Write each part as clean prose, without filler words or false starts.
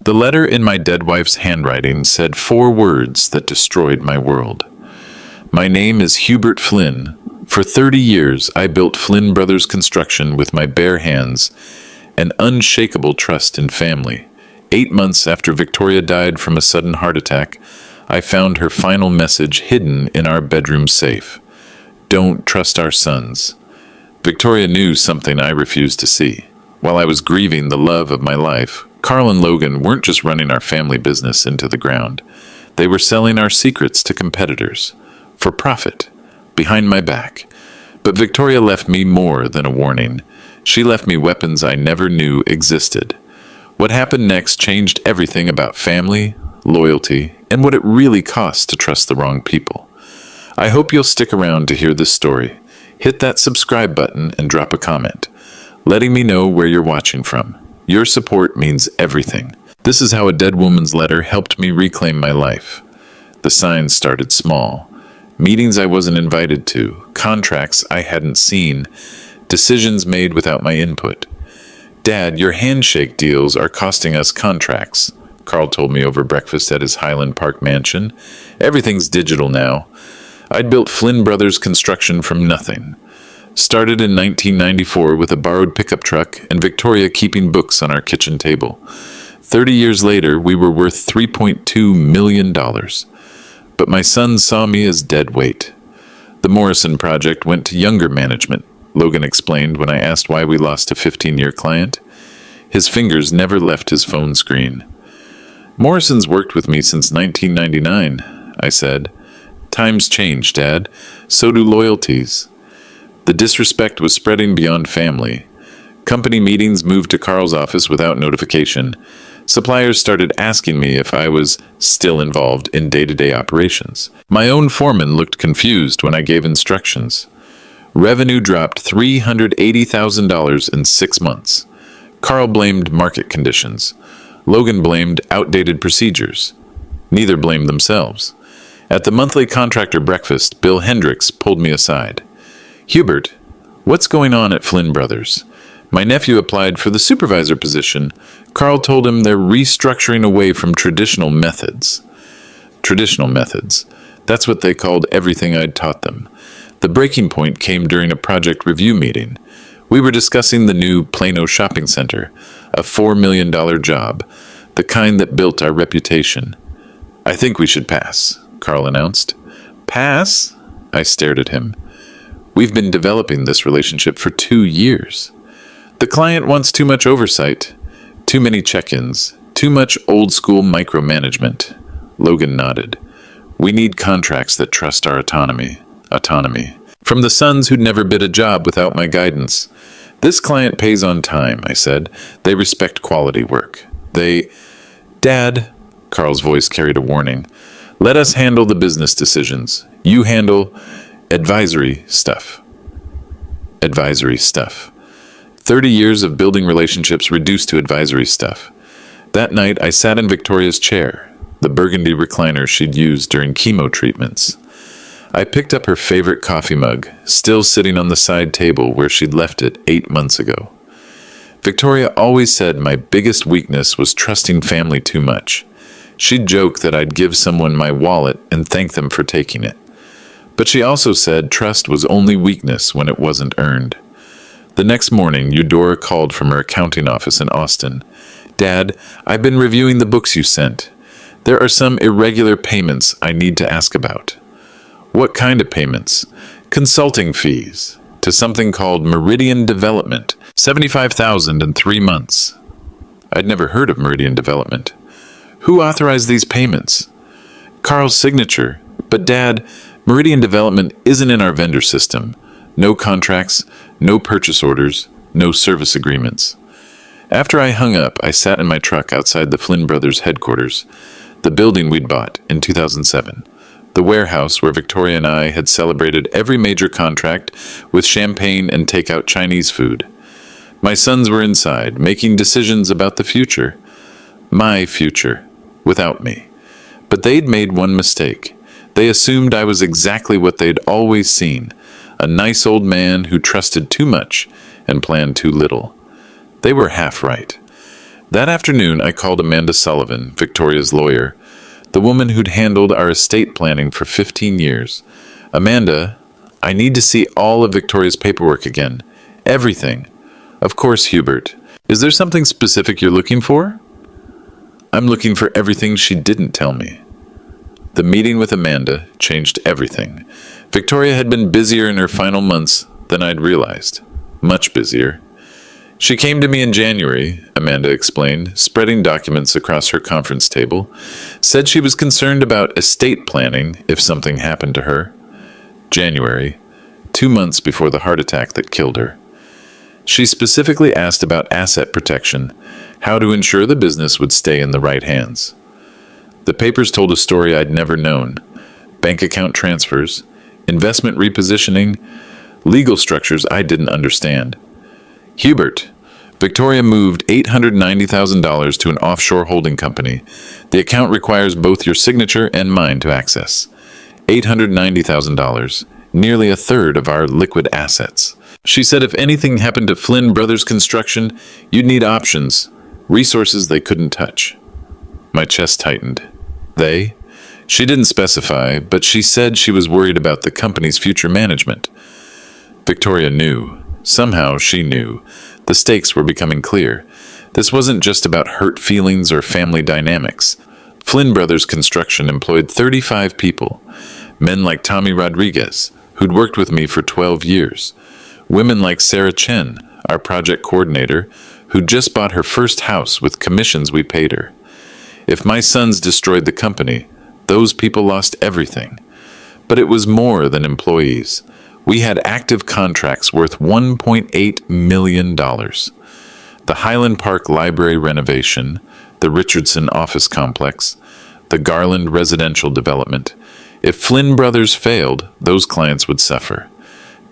The letter in my dead wife's handwriting said 4 words that destroyed my world. My name is Hubert Flynn. For 30 years, I built Flynn Brothers Construction with my bare hands, an unshakable trust in family. 8 months after Victoria died from a sudden heart attack, I found her final message hidden in our bedroom safe. Don't trust our sons. Victoria knew something I refused to see. While I was grieving the love of my life, Carl and Logan weren't just running our family business into the ground. They were selling our secrets to competitors. For profit. Behind my back. But Victoria left me more than a warning. She left me weapons I never knew existed. What happened next changed everything about family, loyalty, and what it really costs to trust the wrong people. I hope you'll stick around to hear this story. Hit that subscribe button and drop a comment, letting me know where you're watching from. Your support means everything. This is how a dead woman's letter helped me reclaim my life. The signs started small. Meetings I wasn't invited to, contracts I hadn't seen, decisions made without my input. Dad, your handshake deals are costing us contracts, Carl told me over breakfast at his Highland Park mansion. Everything's digital now. I'd built Flynn Brothers Construction from nothing. Started in 1994 with a borrowed pickup truck and Victoria keeping books on our kitchen table. 30 years later, we were worth $3.2 million. But my sons saw me as dead weight. The Morrison project went to younger management, Logan explained when I asked why we lost a 15-year client. His fingers never left his phone screen. Morrison's worked with me since 1999, I said. Times change, Dad. So do loyalties. The disrespect was spreading beyond family. Company meetings moved to Carl's office without notification. Suppliers started asking me if I was still involved in day-to-day operations. My own foreman looked confused when I gave instructions. Revenue dropped $380,000 in 6 months. Carl blamed market conditions. Logan blamed outdated procedures. Neither blamed themselves. At the monthly contractor breakfast, Bill Hendricks pulled me aside. Hubert, what's going on at Flynn Brothers? My nephew applied for the supervisor position. Carl told him they're restructuring away from traditional methods. Traditional methods. That's what they called everything I'd taught them. The breaking point came during a project review meeting. We were discussing the new Plano shopping center, a $4 million job, the kind that built our reputation. I think we should pass, Carl announced. Pass? I stared at him. We've been developing this relationship for 2 years. The client wants too much oversight, too many check-ins, too much old-school micromanagement. Logan nodded. We need contracts that trust our autonomy. From the sons who'd never bid a job without my guidance. This client pays on time, I said. They respect quality work. Dad, Carl's voice carried a warning. Let us handle the business decisions. You handle advisory stuff. 30 years of building relationships reduced to advisory stuff. That night, I sat in Victoria's chair, the burgundy recliner she'd used during chemo treatments. I picked up her favorite coffee mug, still sitting on the side table where she'd left it 8 months ago. Victoria always said my biggest weakness was trusting family too much. She'd joke that I'd give someone my wallet and thank them for taking it. But she also said trust was only weakness when it wasn't earned. The next morning, Eudora called from her accounting office in Austin. Dad, I've been reviewing the books you sent. There are some irregular payments I need to ask about. What kind of payments? Consulting fees to something called Meridian Development, $75,000 in 3 months. I'd never heard of Meridian Development. Who authorized these payments? Carl's signature. But Dad, Meridian Development isn't in our vendor system. No contracts, no purchase orders, no service agreements. After I hung up, I sat in my truck outside the Flynn Brothers headquarters, the building we'd bought in 2007. The warehouse where Victoria and I had celebrated every major contract with champagne and takeout Chinese food. My sons were inside, making decisions about the future. My future, without me. But they'd made one mistake. They assumed I was exactly what they'd always seen, a nice old man who trusted too much and planned too little. They were half right. That afternoon, I called Amanda Sullivan, Victoria's lawyer, the woman who'd handled our estate planning for 15 years. Amanda, I need to see all of Victoria's paperwork again. Everything. Of course, Hubert. Is there something specific you're looking for? I'm looking for everything she didn't tell me. The meeting with Amanda changed everything. Victoria had been busier in her final months than I'd realized. Much busier. She came to me in January, Amanda explained, spreading documents across her conference table, said she was concerned about estate planning if something happened to her. January, 2 months before the heart attack that killed her. She specifically asked about asset protection, how to ensure the business would stay in the right hands. The papers told a story I'd never known. Bank account transfers, investment repositioning, legal structures I didn't understand. Hubert, Victoria moved $890,000 to an offshore holding company. The account requires both your signature and mine to access. $890,000, nearly a third of our liquid assets. She said if anything happened to Flynn Brothers Construction, you'd need options, resources they couldn't touch. My chest tightened. They? She didn't specify, but she said she was worried about the company's future management. Victoria knew. Somehow she knew. The stakes were becoming clear. This wasn't just about hurt feelings or family dynamics. Flynn Brothers Construction employed 35 people. Men like Tommy Rodriguez, who'd worked with me for 12 years. Women like Sarah Chen, our project coordinator, who'd just bought her first house with commissions we paid her. If my sons destroyed the company, those people lost everything. But it was more than employees. We had active contracts worth $1.8 million. The Highland Park Library renovation, the Richardson office complex, the Garland residential development. If Flynn Brothers failed, those clients would suffer.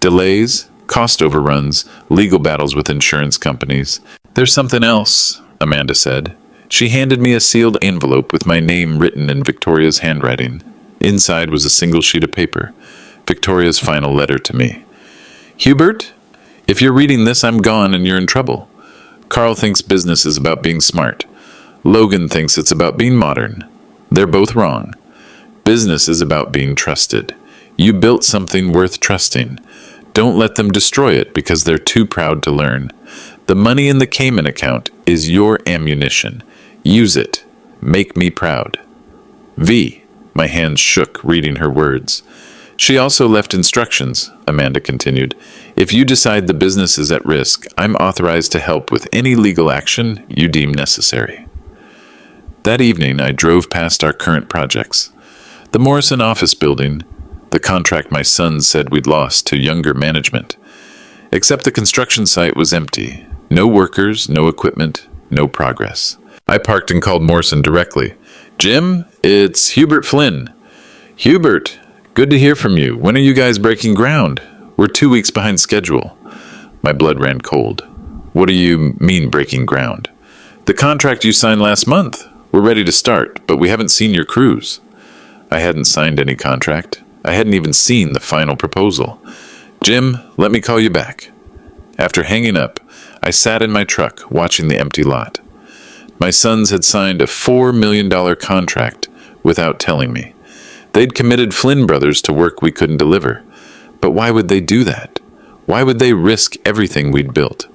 Delays, cost overruns, legal battles with insurance companies. There's something else, Amanda said. She handed me a sealed envelope with my name written in Victoria's handwriting. Inside was a single sheet of paper. Victoria's final letter to me. Hubert, if you're reading this, I'm gone and you're in trouble. Carl thinks business is about being smart. Logan thinks it's about being modern. They're both wrong. Business is about being trusted. You built something worth trusting. Don't let them destroy it because they're too proud to learn. The money in the Cayman account is your ammunition. Use it. Make me proud. V. My hands shook reading her words. She also left instructions, Amanda continued. If you decide the business is at risk, I'm authorized to help with any legal action you deem necessary. That evening, I drove past our current projects. The Morrison office building, the contract my sons said we'd lost to younger management. Except the construction site was empty. No workers, no equipment, no progress. I parked and called Morrison directly. Jim, it's Hubert Flynn. Hubert, good to hear from you. When are you guys breaking ground? We're 2 weeks behind schedule. My blood ran cold. What do you mean breaking ground? The contract you signed last month. We're ready to start, but we haven't seen your crews. I hadn't signed any contract. I hadn't even seen the final proposal. Jim, let me call you back. After hanging up, I sat in my truck watching the empty lot. My sons had signed a $4 million contract without telling me. They'd committed Flynn Brothers to work we couldn't deliver. But why would they do that? Why would they risk everything we'd built?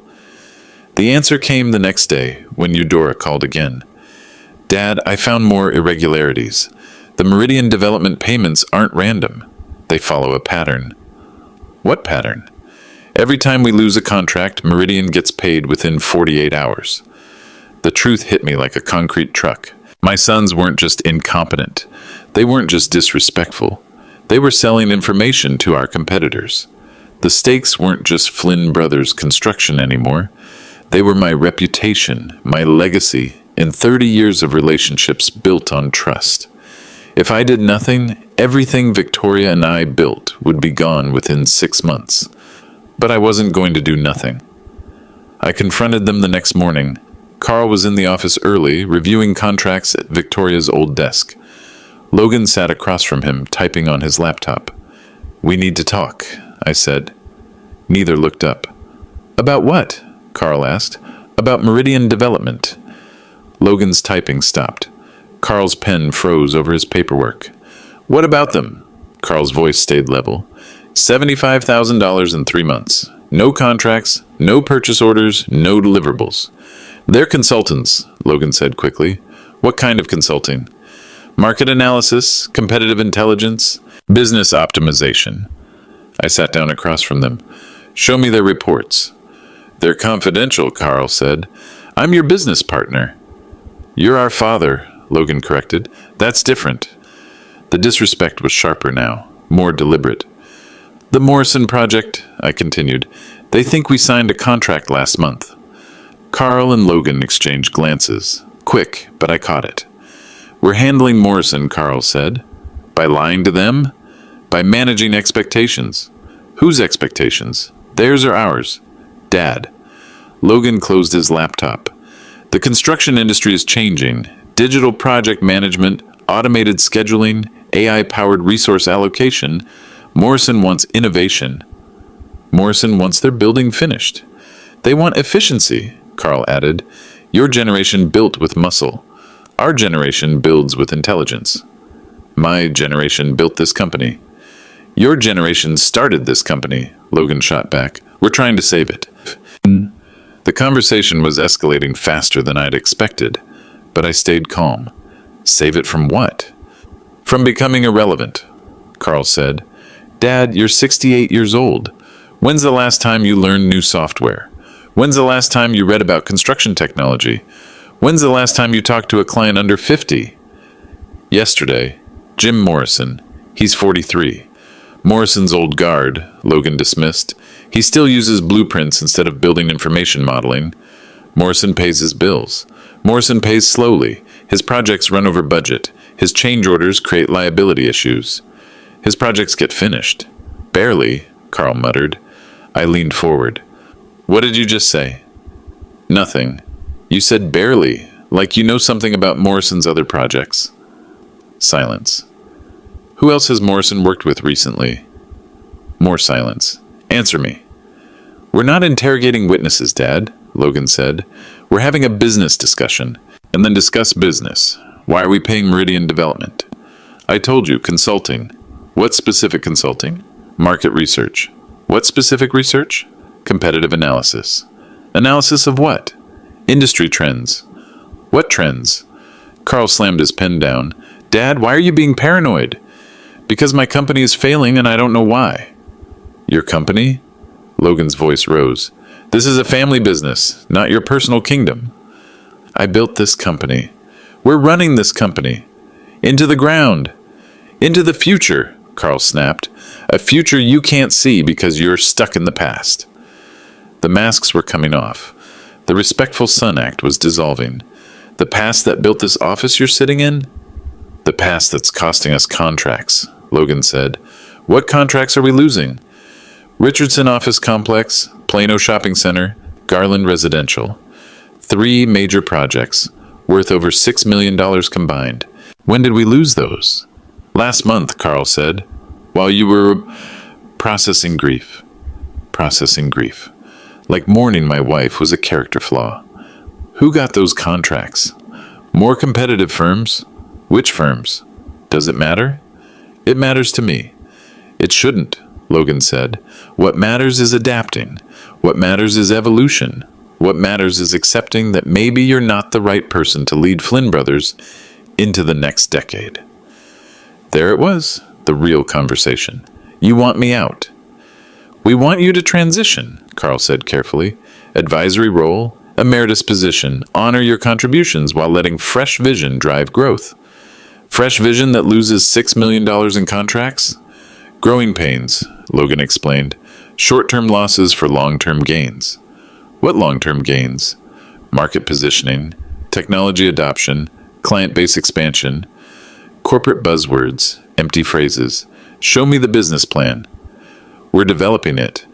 The answer came the next day when Eudora called again. Dad, I found more irregularities. The Meridian development payments aren't random. They follow a pattern. What pattern? Every time we lose a contract, Meridian gets paid within 48 hours. The truth hit me like a concrete truck. My sons weren't just incompetent. They weren't just disrespectful. They were selling information to our competitors. The stakes weren't just Flynn Brothers Construction anymore. They were my reputation, my legacy, and 30 years of relationships built on trust. If I did nothing, everything Victoria and I built would be gone within 6 months. But I wasn't going to do nothing. I confronted them the next morning. Carl was in the office early, reviewing contracts at Victoria's old desk. Logan sat across from him, typing on his laptop. We need to talk, I said. Neither looked up. About what? Carl asked. About Meridian development. Logan's typing stopped. Carl's pen froze over his paperwork. What about them? Carl's voice stayed level. $75,000 in 3 months. No contracts, no purchase orders, no deliverables. They're consultants, Logan said quickly. What kind of consulting? Market analysis, competitive intelligence, business optimization. I sat down across from them. Show me their reports. They're confidential, Carl said. I'm your business partner. You're our father, Logan corrected. That's different. The disrespect was sharper now, more deliberate. The Morrison project, I continued. They think we signed a contract last month. Carl and Logan exchanged glances. Quick, but I caught it. We're handling Morrison, Carl said. By lying to them? By managing expectations. Whose expectations? Theirs or ours? Dad. Logan closed his laptop. The construction industry is changing. Digital project management, automated scheduling, AI-powered resource allocation. Morrison wants innovation. Morrison wants their building finished. They want efficiency, Carl added. Your generation built with muscle. Our generation builds with intelligence. My generation built this company. Your generation started this company, Logan shot back. We're trying to save it. The conversation was escalating faster than I'd expected, but I stayed calm. Save it from what? From becoming irrelevant, Carl said. Dad, you're 68 years old. When's the last time you learned new software? When's the last time you read about construction technology? When's the last time you talked to a client under 50? Yesterday. Jim Morrison. He's 43. Morrison's old guard, Logan dismissed. He still uses blueprints instead of building information modeling. Morrison pays his bills. Morrison pays slowly. His projects run over budget. His change orders create liability issues. His projects get finished. Barely, Carl muttered. I leaned forward. What did you just say? Nothing. You said barely, like you know something about Morrison's other projects. Silence. Who else has Morrison worked with recently? More silence. Answer me. We're not interrogating witnesses, Dad, Logan said. We're having a business discussion, and then discuss business. Why are we paying Meridian Development? I told you, consulting. What specific consulting? Market research. What specific research? Competitive analysis. Analysis of what? Industry trends. What trends? Carl slammed his pen down. Dad, why are you being paranoid? Because my company is failing and I don't know why. Your company? Logan's voice rose. This is a family business, not your personal kingdom. I built this company. We're running this company. Into the ground. Into the future, Carl snapped. A future you can't see because you're stuck in the past. The masks were coming off. The Respectful Son Act was dissolving. The past that built this office you're sitting in? The past that's costing us contracts, Logan said. What contracts are we losing? Richardson Office Complex, Plano Shopping Center, Garland Residential. 3 major projects, worth over $6 million combined. When did we lose those? Last month, Carl said, while you were processing grief. Processing grief. Like mourning my wife was a character flaw. Who got those contracts? More competitive firms? Which firms? Does it matter? It matters to me. It shouldn't, Logan said. What matters is adapting. What matters is evolution. What matters is accepting that maybe you're not the right person to lead Flynn Brothers into the next decade. There it was, the real conversation. You want me out. We want you to transition, Carl said carefully. Advisory role, emeritus position, honor your contributions while letting fresh vision drive growth. Fresh vision that loses $6 million in contracts? Growing pains, Logan explained. Short-term losses for long-term gains. What long-term gains? Market positioning, technology adoption, client base expansion, corporate buzzwords, empty phrases. Show me the business plan. We're developing it.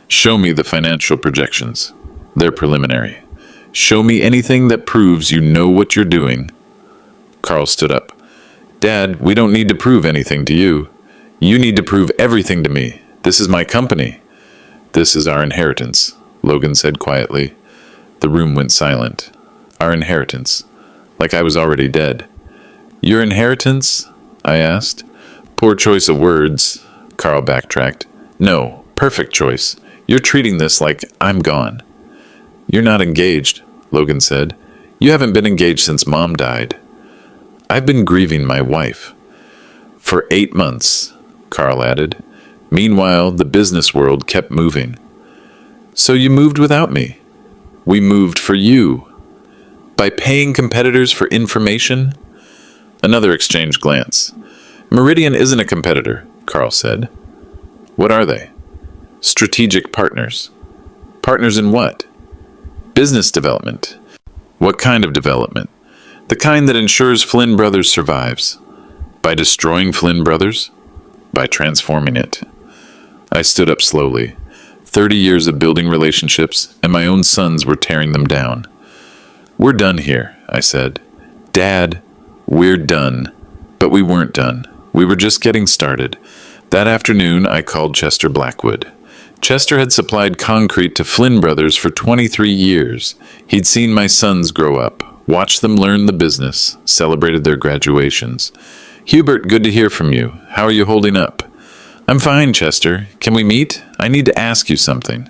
Show me the financial projections. They're preliminary. Show me anything that proves you know what you're doing. Carl stood up. Dad, we don't need to prove anything to you. You need to prove everything to me. This is my company. This is our inheritance, Logan said quietly. The room went silent. Our inheritance. Like I was already dead. Your inheritance? I asked. Poor choice of words, Carl backtracked. No, perfect choice. You're treating this like I'm gone. You're not engaged, Logan said. You haven't been engaged since Mom died. I've been grieving my wife. For 8 months, Carl added. Meanwhile, the business world kept moving. So you moved without me. We moved for you. By paying competitors for information? Another exchanged glance. Meridian isn't a competitor, Carl said. What are they? Strategic partners. Partners in what? Business development. What kind of development? The kind that ensures Flynn Brothers survives. By destroying Flynn Brothers? By transforming it. I stood up slowly. 30 years of building relationships, and my own sons were tearing them down. We're done here, I said. Dad, we're done. But we weren't done. We were just getting started. That afternoon, I called Chester Blackwood. Chester had supplied concrete to Flynn Brothers for 23 years. He'd seen my sons grow up, watched them learn the business, celebrated their graduations. Hubert, good to hear from you. How are you holding up? I'm fine, Chester. Can we meet? I need to ask you something.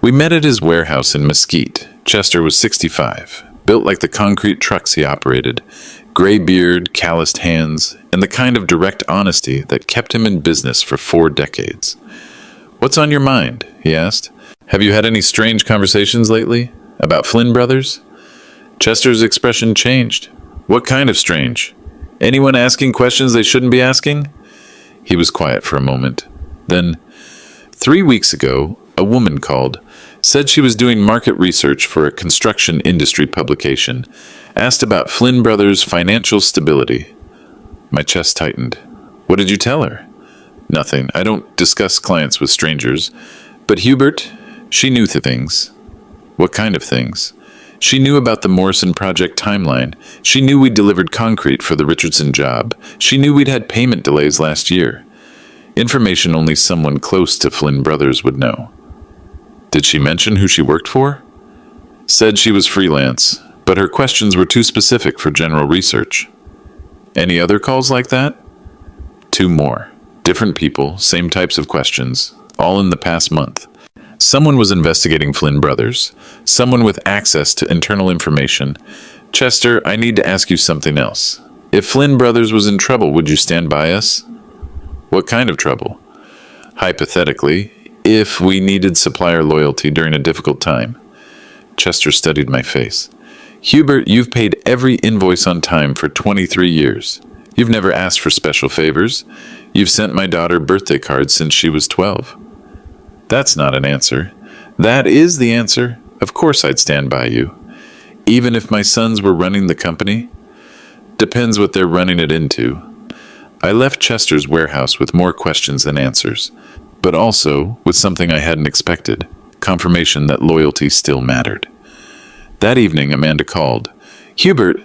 We met at his warehouse in Mesquite. Chester was 65, built like the concrete trucks he operated. Gray beard, calloused hands, and the kind of direct honesty that kept him in business for 4 decades. What's on your mind? He asked. Have you had any strange conversations lately? About Flynn Brothers? Chester's expression changed. What kind of strange? Anyone asking questions they shouldn't be asking? He was quiet for a moment. Then, 3 weeks ago, a woman called, said she was doing market research for a construction industry publication, asked about Flynn Brothers' financial stability. My chest tightened. What did you tell her? Nothing. I don't discuss clients with strangers. But Hubert, she knew things. What kind of things? She knew about the Morrison project timeline. She knew we delivered concrete for the Richardson job. She knew we'd had payment delays last year. Information only someone close to Flynn Brothers would know. Did she mention who she worked for? Said she was freelance, but her questions were too specific for general research. Any other calls like that? 2 more. Different people, same types of questions, all in the past month. Someone was investigating Flynn Brothers. Someone with access to internal information. Chester, I need to ask you something else. If Flynn Brothers was in trouble, would you stand by us? What kind of trouble? Hypothetically, if we needed supplier loyalty during a difficult time. Chester studied my face. Hubert, you've paid every invoice on time for 23 years. You've never asked for special favors. You've sent my daughter birthday cards since she was 12. That's not an answer. That is the answer. Of course I'd stand by you. Even if my sons were running the company? Depends what they're running it into. I left Chester's warehouse with more questions than answers, but also with something I hadn't expected, confirmation that loyalty still mattered. That evening, Amanda called. Hubert,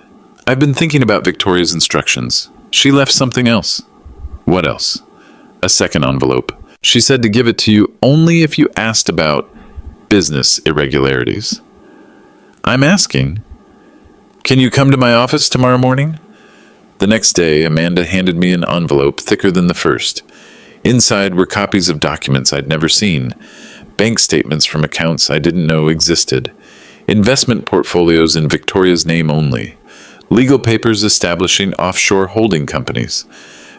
I've been thinking about Victoria's instructions. She left something else. What else? A second envelope. She said to give it to you only if you asked about business irregularities. I'm asking. Can you come to my office tomorrow morning? The next day, Amanda handed me an envelope thicker than the first. Inside were copies of documents I'd never seen, bank statements from accounts I didn't know existed, investment portfolios in Victoria's name only, legal papers establishing offshore holding companies.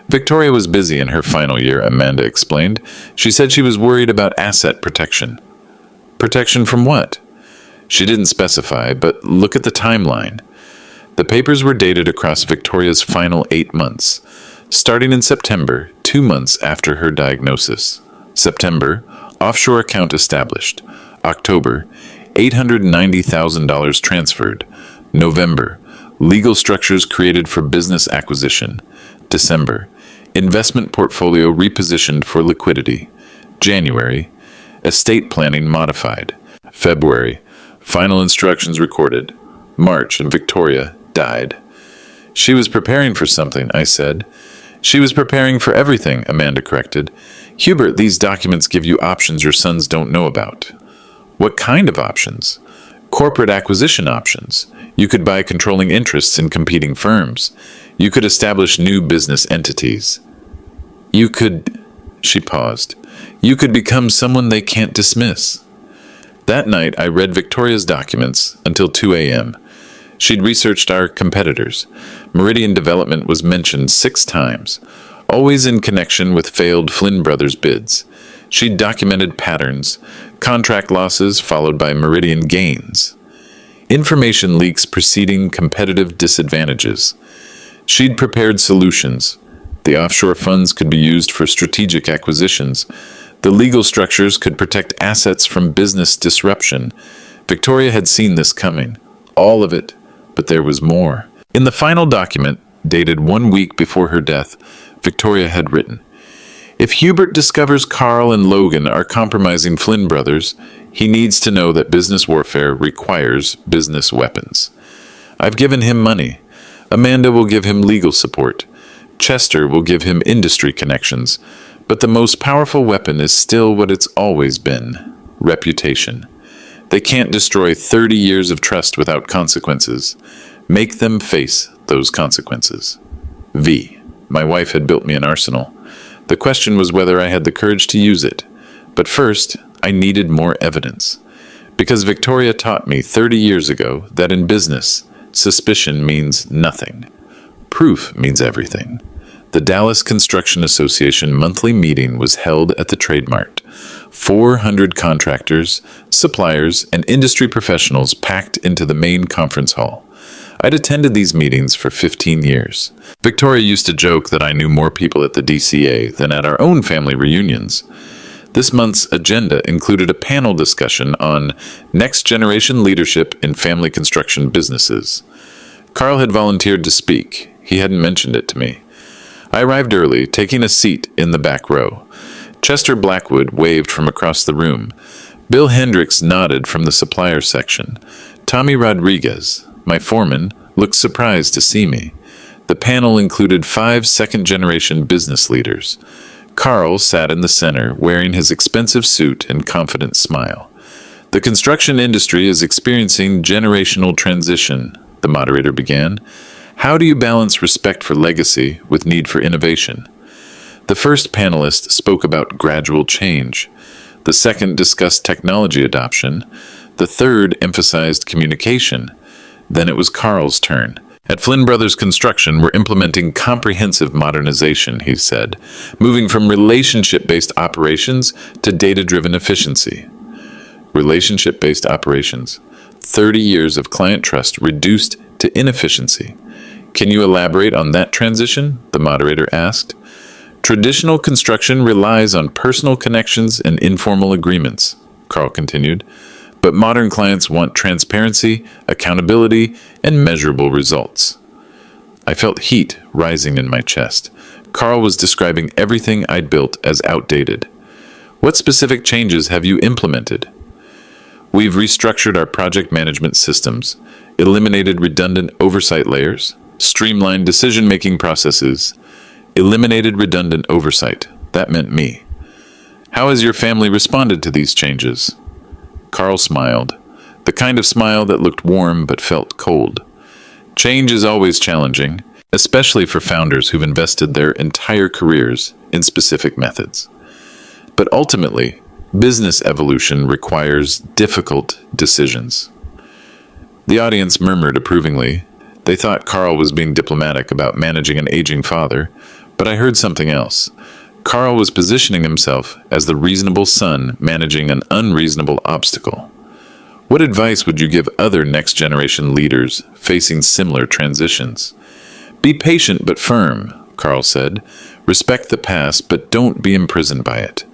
Victoria was busy in her final year, Amanda explained. She said she was worried about asset protection. Protection from what? She didn't specify, but look at the timeline. The papers were dated across Victoria's final 8 months, starting in September, 2 months after her diagnosis. September, offshore account established. October, $890,000 transferred. November, legal structures created for business acquisition. December, investment portfolio repositioned for liquidity. January, estate planning modified. February, final instructions recorded. March, and Victoria died. She was preparing for something, I said. She was preparing for everything, Amanda corrected. Hubert, these documents give you options your sons don't know about. What kind of options? Corporate acquisition options. You could buy controlling interests in competing firms. You could establish new business entities. You could, she paused, you could become someone they can't dismiss. That night, I read Victoria's documents until 2 a.m. She'd researched our competitors. Meridian Development was mentioned 6 times, always in connection with failed Flynn Brothers bids. She'd documented patterns, contract losses followed by Meridian gains, information leaks preceding competitive disadvantages. She'd prepared solutions. The offshore funds could be used for strategic acquisitions. The legal structures could protect assets from business disruption. Victoria had seen this coming. All of it, but there was more. In the final document, dated 1 week before her death, Victoria had written, "If Hubert discovers Carl and Logan are compromising Flynn Brothers, he needs to know that business warfare requires business weapons. I've given him money. Amanda will give him legal support. Chester will give him industry connections. But the most powerful weapon is still what it's always been: reputation. They can't destroy 30 years of trust without consequences. Make them face those consequences." V. My wife had built me an arsenal. The question was whether I had the courage to use it. But first, I needed more evidence. Because Victoria taught me 30 years ago that in business, suspicion means nothing. Proof means everything. The Dallas Construction Association monthly meeting was held at the Trade Mart. 400 contractors, suppliers, and industry professionals packed into the main conference hall. I'd attended these meetings for 15 years. Victoria used to joke that I knew more people at the DCA than at our own family reunions. This month's agenda included a panel discussion on next-generation leadership in family construction businesses. Carl had volunteered to speak. He hadn't mentioned it to me. I arrived early, taking a seat in the back row. Chester Blackwood waved from across the room. Bill Hendricks nodded from the supplier section. Tommy Rodriguez, my foreman, looked surprised to see me. The panel included 5 second-generation business leaders. Carl sat in the center, wearing his expensive suit and confident smile. "The construction industry is experiencing generational transition," the moderator began. "How do you balance respect for legacy with need for innovation?" The first panelist spoke about gradual change. The second discussed technology adoption. The third emphasized communication. Then it was Carl's turn. "At Flynn Brothers Construction, we're implementing comprehensive modernization," he said, "moving from relationship-based operations to data-driven efficiency." Relationship-based operations. 30 years of client trust reduced to inefficiency. "Can you elaborate on that transition?" the moderator asked. "Traditional construction relies on personal connections and informal agreements," Carl continued. "But modern clients want transparency, accountability, and measurable results." I felt heat rising in my chest. Carl was describing everything I'd built as outdated. "What specific changes have you implemented?" "We've restructured our project management systems, eliminated redundant oversight layers, streamlined decision-making processes." Eliminated redundant oversight. That meant me. "How has your family responded to these changes?" Carl smiled, the kind of smile that looked warm but felt cold. "Change is always challenging, especially for founders who've invested their entire careers in specific methods. But ultimately, business evolution requires difficult decisions." The audience murmured approvingly. They thought Carl was being diplomatic about managing an aging father, but I heard something else. Carl was positioning himself as the reasonable son managing an unreasonable obstacle. What advice would you give other next-generation leaders facing similar transitions? "Be patient but firm," Carl said. "Respect the past, but don't be imprisoned by it.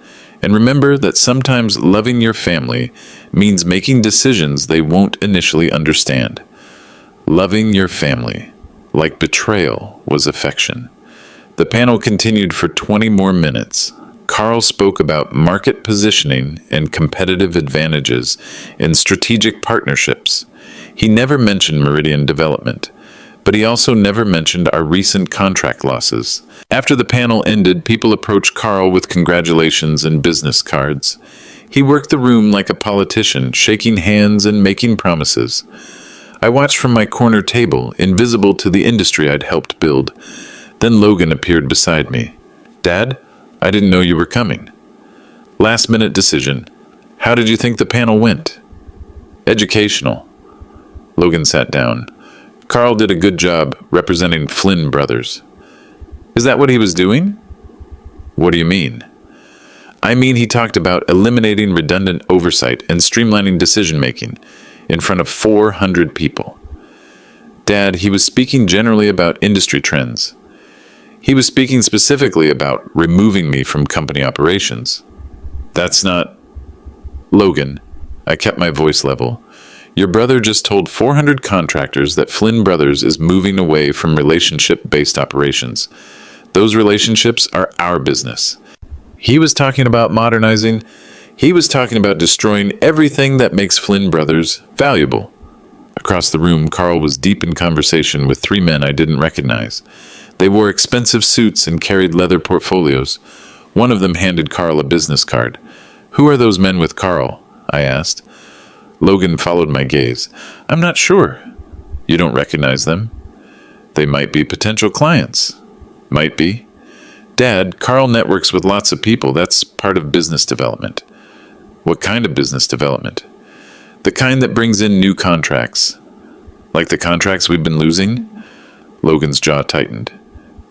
And remember that sometimes loving your family means making decisions they won't initially understand." Loving your family, like betrayal, was affection. The panel continued for 20 more minutes. Carl spoke about market positioning and competitive advantages in strategic partnerships. He never mentioned Meridian Development, but he also never mentioned our recent contract losses. After the panel ended, people approached Carl with congratulations and business cards. He worked the room like a politician, shaking hands and making promises. I watched from my corner table, invisible to the industry I'd helped build. Then Logan appeared beside me. Dad, I didn't know you were coming. Last-minute decision. How did you think the panel went? Educational. Logan sat down. Carl did a good job representing Flynn Brothers. Is that what he was doing? What do you mean? I mean he talked about eliminating redundant oversight and streamlining decision-making in front of 400 people. Dad, he was speaking generally about industry trends. He was speaking specifically about removing me from company operations. That's not... Logan, I kept my voice level. Your brother just told 400 contractors that Flynn Brothers is moving away from relationship-based operations. Those relationships are our business. He was talking about modernizing. He was talking about destroying everything that makes Flynn Brothers valuable. Across the room, Carl was deep in conversation with 3 men I didn't recognize. They wore expensive suits and carried leather portfolios. One of them handed Carl a business card. Who are those men with Carl? I asked. Logan followed my gaze. I'm not sure. You don't recognize them? They might be potential clients. Might be. Dad, Carl networks with lots of people. That's part of business development. What kind of business development? The kind that brings in new contracts. Like the contracts we've been losing? Logan's jaw tightened.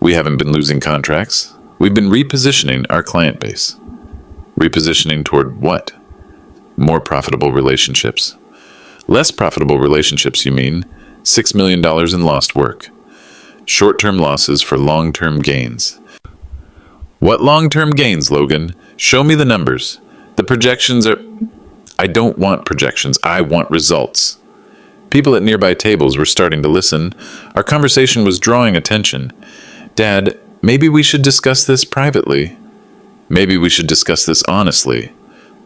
We haven't been losing contracts. We've been repositioning our client base. Repositioning toward what? More profitable relationships. Less profitable relationships, you mean? $6 million in lost work. Short-term losses for long-term gains. What long-term gains, Logan? Show me the numbers. The projections are... I don't want projections. I want results. People at nearby tables were starting to listen. Our conversation was drawing attention. Dad, maybe we should discuss this privately. Maybe we should discuss this honestly.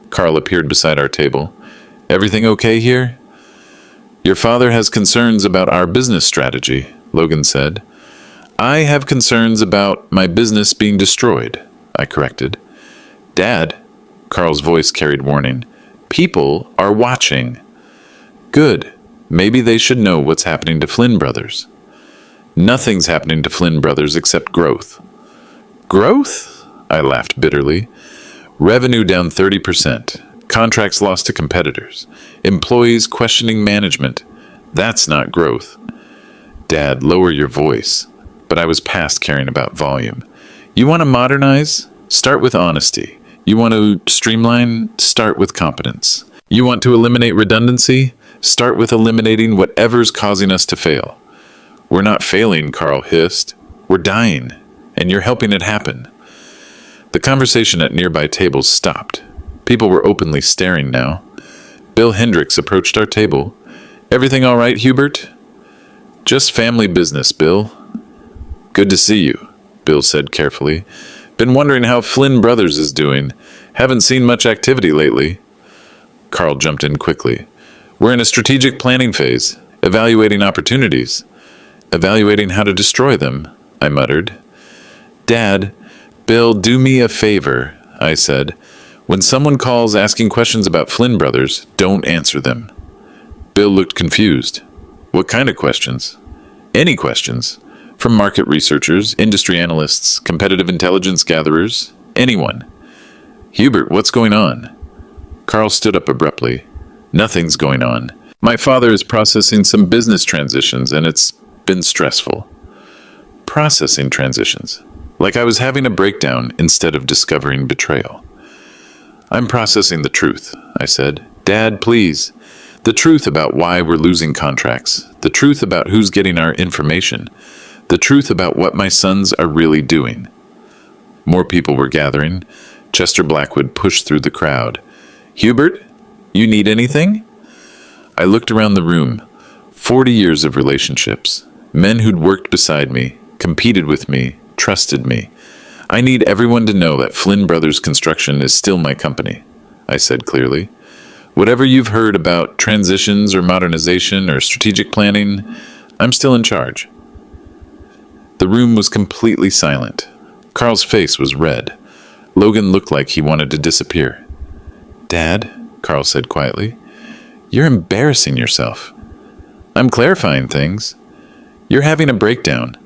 Carl appeared beside our table. Everything okay here? Your father has concerns about our business strategy, Logan said. I have concerns about my business being destroyed, I corrected. Dad, Carl's voice carried warning. People are watching. Good. Maybe they should know what's happening to Flynn Brothers. Nothing's happening to Flynn Brothers except growth. Growth? I laughed bitterly. Revenue down 30%. Contracts lost to competitors. Employees questioning management. That's not growth. Dad, lower your voice. But I was past caring about volume. You want to modernize? Start with honesty. You want to streamline? Start with competence. You want to eliminate redundancy? Start with eliminating whatever's causing us to fail. We're not failing, Carl hissed. We're dying, and you're helping it happen. The conversation at nearby tables stopped. People were openly staring now. Bill Hendricks approached our table. Everything all right, Hubert? Just family business, Bill. Good to see you, Bill said carefully. Been wondering how Flynn Brothers is doing. Haven't seen much activity lately. Carl jumped in quickly. We're in a strategic planning phase, evaluating opportunities. Evaluating how to destroy them, I muttered. Dad, Bill, do me a favor, I said. When someone calls asking questions about Flynn Brothers, don't answer them. Bill looked confused. What kind of questions? Any questions. From market researchers, industry analysts, competitive intelligence gatherers, anyone. Hubert, what's going on? Carl stood up abruptly. Nothing's going on. My father is processing some business transitions, and it's been stressful. Processing transitions. Like I was having a breakdown instead of discovering betrayal. I'm processing the truth, I said. Dad, please. The truth about why we're losing contracts. The truth about who's getting our information. The truth about what my sons are really doing. More people were gathering. Chester Blackwood pushed through the crowd. Hubert, you need anything? I looked around the room. 40 years of relationships. Men who'd worked beside me, competed with me, trusted me. I need everyone to know that Flynn Brothers Construction is still my company, I said clearly. Whatever you've heard about transitions or modernization or strategic planning, I'm still in charge. The room was completely silent. Carl's face was red. Logan looked like he wanted to disappear. Dad, Carl said quietly, you're embarrassing yourself. I'm clarifying things. You're having a breakdown.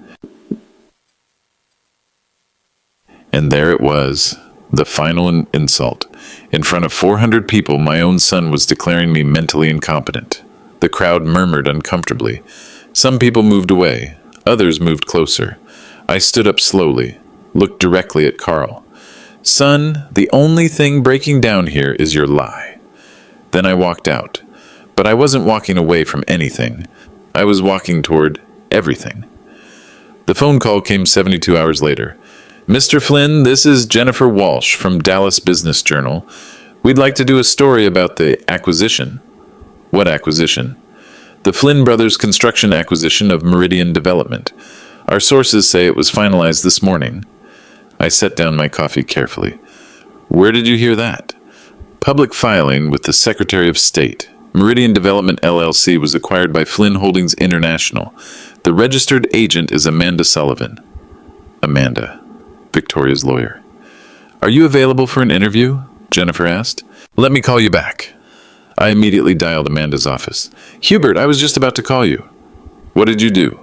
And there it was, the final insult. In front of 400 people, my own son was declaring me mentally incompetent. The crowd murmured uncomfortably. Some people moved away. Others moved closer. I stood up slowly, looked directly at Carl. Son, the only thing breaking down here is your lie. Then I walked out. But I wasn't walking away from anything. I was walking toward everything. The phone call came 72 hours later. Mr. Flynn, this is Jennifer Walsh from Dallas Business Journal. We'd like to do a story about the acquisition. What acquisition? The Flynn Brothers construction acquisition of Meridian Development. Our sources say it was finalized this morning. I set down my coffee carefully. Where did you hear that? Public filing with the Secretary of State. Meridian Development LLC was acquired by Flynn Holdings International. The registered agent is Amanda Sullivan. Amanda, Victoria's lawyer. Are you available for an interview? Jennifer asked. Let me call you back. I immediately dialed Amanda's office. Hubert, I was just about to call you. What did you do?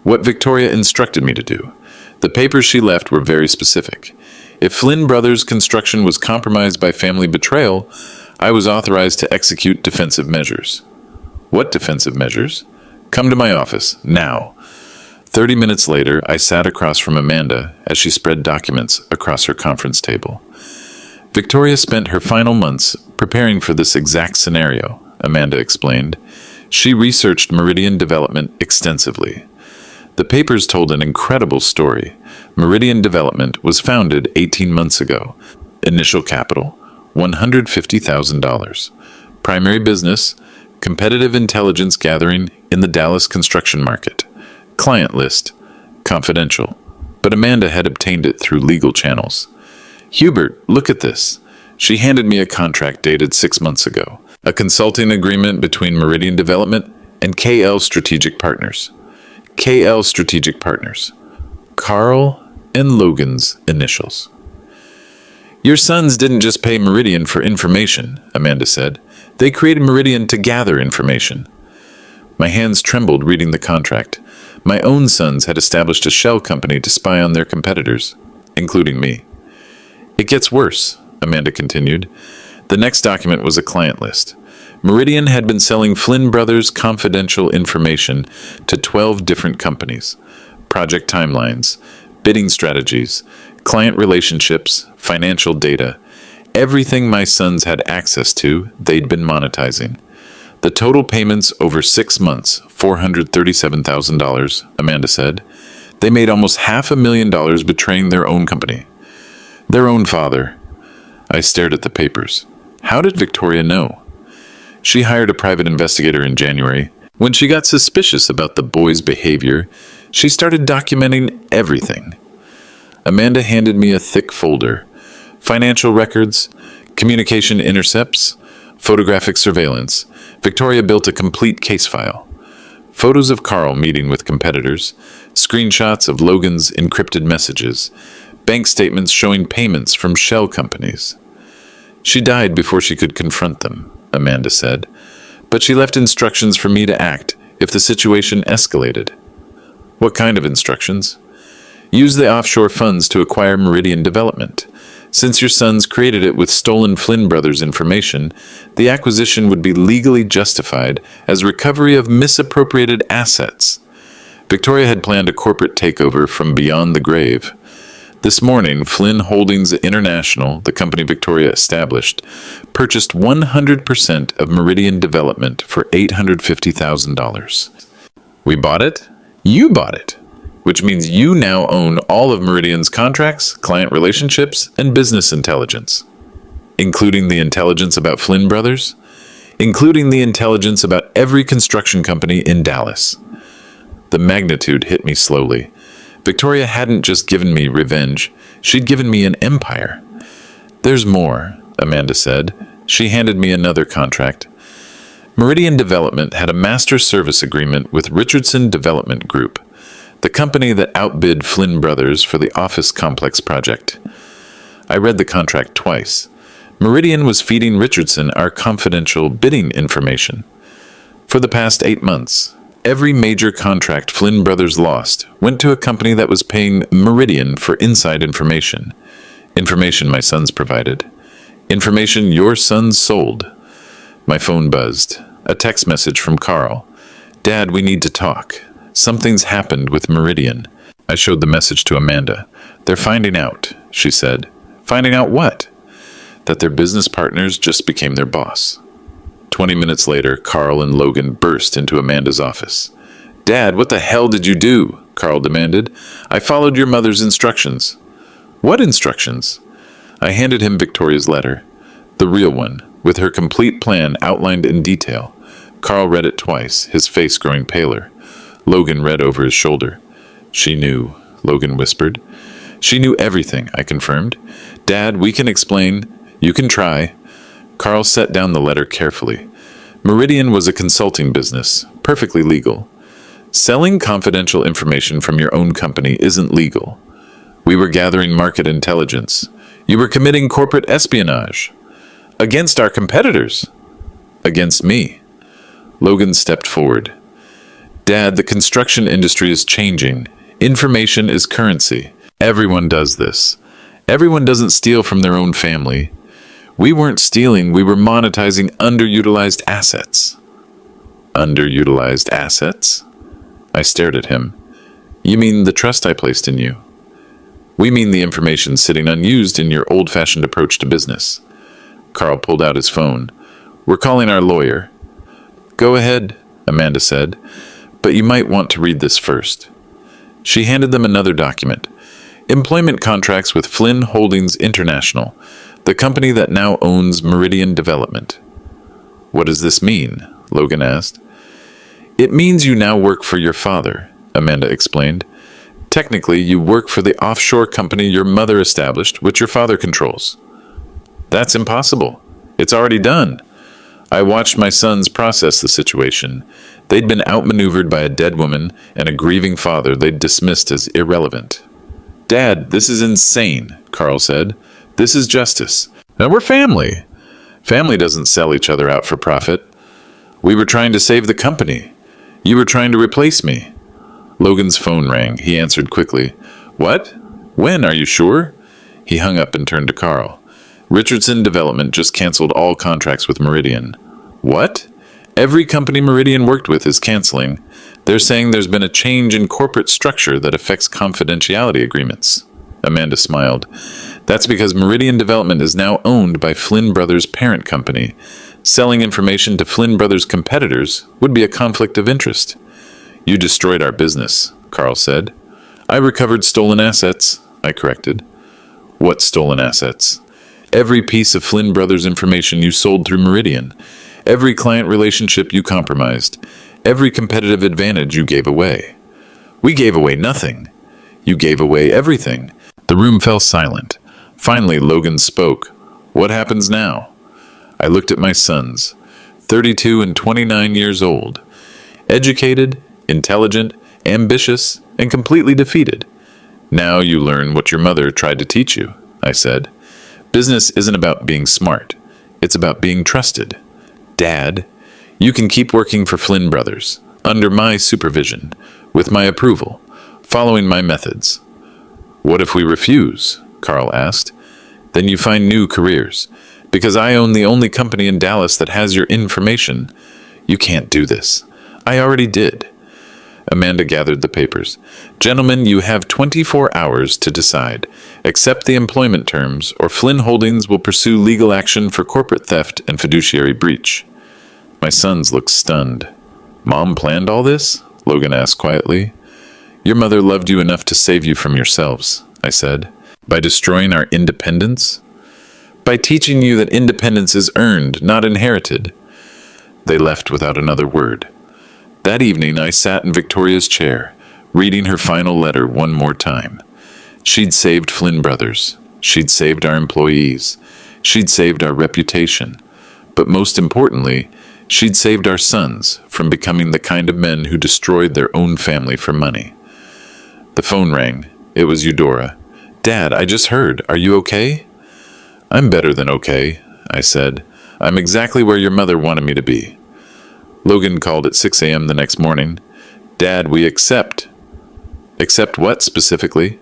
What Victoria instructed me to do. The papers she left were very specific. If Flynn Brothers construction was compromised by family betrayal, I was authorized to execute defensive measures. What defensive measures? Come to my office, now. 30 minutes later, I sat across from Amanda as she spread documents across her conference table. Victoria spent her final months preparing for this exact scenario, Amanda explained. She researched Meridian Development extensively. The papers told an incredible story. Meridian Development was founded 18 months ago. Initial capital, $150,000. Primary business, competitive intelligence gathering in the Dallas construction market. Client list, confidential. But Amanda had obtained it through legal channels. Hubert, look at this. She handed me a contract dated 6 months ago. A consulting agreement between Meridian Development and KL Strategic Partners. KL Strategic Partners. Carl and Logan's initials. Your sons didn't just pay Meridian for information, Amanda said. They created Meridian to gather information. My hands trembled reading the contract. My own sons had established a shell company to spy on their competitors, including me. It gets worse, Amanda continued. The next document was a client list. Meridian had been selling Flynn Brothers confidential information to 12 different companies. Project timelines, bidding strategies, client relationships, financial data. Everything my sons had access to, they'd been monetizing. The total payments over 6 months, $437,000, Amanda said. They made almost $500,000 betraying their own company. Their own father. I stared at the papers. How did Victoria know? She hired a private investigator in January. When she got suspicious about the boy's behavior, she started documenting everything. Amanda handed me a thick folder. Financial records, communication intercepts, photographic surveillance. Victoria built a complete case file. Photos of Carl meeting with competitors, screenshots of Logan's encrypted messages, bank statements showing payments from shell companies. She died before she could confront them, Amanda said, but she left instructions for me to act if the situation escalated. What kind of instructions? Use the offshore funds to acquire Meridian Development. Since your sons created it with stolen Flynn Brothers information, the acquisition would be legally justified as recovery of misappropriated assets. Victoria had planned a corporate takeover from beyond the grave. This morning, Flynn Holdings International, the company Victoria established, purchased 100% of Meridian Development for $850,000. We bought it? You bought it, which means you now own all of Meridian's contracts, client relationships, and business intelligence. Including the intelligence about Flynn Brothers? Including the intelligence about every construction company in Dallas. The magnitude hit me slowly. Victoria hadn't just given me revenge, she'd given me an empire. There's more, Amanda said. She handed me another contract. Meridian Development had a master service agreement with Richardson Development Group, the company that outbid Flynn Brothers for the office complex project. I read the contract twice. Meridian was feeding Richardson our confidential bidding information. For the past 8 months, every major contract Flynn Brothers lost went to a company that was paying Meridian for inside information. Information my sons provided. Information your sons sold. My phone buzzed. A text message from Carl. Dad, we need to talk. Something's happened with Meridian. I showed the message to Amanda. They're finding out, she said. Finding out what? That their business partners just became their boss. 20 minutes later, Carl and Logan burst into Amanda's office. Dad, what the hell did you do? Carl demanded. I followed your mother's instructions. What instructions? I handed him Victoria's letter. The real one, with her complete plan outlined in detail. Carl read it twice, his face growing paler. Logan read over his shoulder. She knew, Logan whispered. She knew everything, I confirmed. Dad, we can explain. You can try. Carl set down the letter carefully. Meridian was a consulting business, perfectly legal. Selling confidential information from your own company isn't legal. We were gathering market intelligence. You were committing corporate espionage. Against our competitors. Against me. Logan stepped forward. Dad, the construction industry is changing. Information is currency. Everyone does this. Everyone doesn't steal from their own family. We weren't stealing, we were monetizing underutilized assets. Underutilized assets? I stared at him. You mean the trust I placed in you? We mean the information sitting unused in your old-fashioned approach to business. Carl pulled out his phone. We're calling our lawyer. Go ahead, Amanda said, but you might want to read this first. She handed them another document. Employment contracts with Flynn Holdings International, the company that now owns Meridian Development. What does this mean? Logan asked. It means you now work for your father, Amanda explained. Technically, you work for the offshore company your mother established, which your father controls. That's impossible. It's already done. I watched my sons process the situation. They'd been outmaneuvered by a dead woman and a grieving father they'd dismissed as irrelevant. Dad, this is insane, Carl said. This is justice. Now we're family. Family doesn't sell each other out for profit. We were trying to save the company. You were trying to replace me. Logan's phone rang. He answered quickly. What? When, are you sure? He hung up and turned to Carl. Richardson Development just canceled all contracts with Meridian. What? Every company Meridian worked with is canceling. They're saying there's been a change in corporate structure that affects confidentiality agreements. Amanda smiled. That's because Meridian Development is now owned by Flynn Brothers' parent company. Selling information to Flynn Brothers' competitors would be a conflict of interest. You destroyed our business, Carl said. I recovered stolen assets, I corrected. What stolen assets? Every piece of Flynn Brothers information you sold through Meridian. Every client relationship you compromised. Every competitive advantage you gave away. We gave away nothing. You gave away everything. The room fell silent. Finally, Logan spoke. What happens now? I looked at my sons, 32 and 29 years old. Educated, intelligent, ambitious, and completely defeated. Now you learn what your mother tried to teach you, I said. Business isn't about being smart. It's about being trusted. Dad, you can keep working for Flynn Brothers, under my supervision, with my approval, following my methods. What if we refuse? Carl asked. Then you find new careers. Because I own the only company in Dallas that has your information. You can't do this. I already did. Amanda gathered the papers. Gentlemen, you have 24 hours to decide. Accept the employment terms, or Flynn Holdings will pursue legal action for corporate theft and fiduciary breach. My sons looked stunned. Mom planned all this? Logan asked quietly. Your mother loved you enough to save you from yourselves, I said. By destroying our independence? By teaching you that independence is earned, not inherited. They left without another word. That evening, I sat in Victoria's chair, reading her final letter one more time. She'd saved Flynn Brothers. She'd saved our employees. She'd saved our reputation. But most importantly, she'd saved our sons from becoming the kind of men who destroyed their own family for money. The phone rang. It was Eudora. Dad, I just heard. Are you okay? I'm better than okay, I said. I'm exactly where your mother wanted me to be. Logan called at 6 a.m. the next morning. Dad, we accept. Accept what specifically?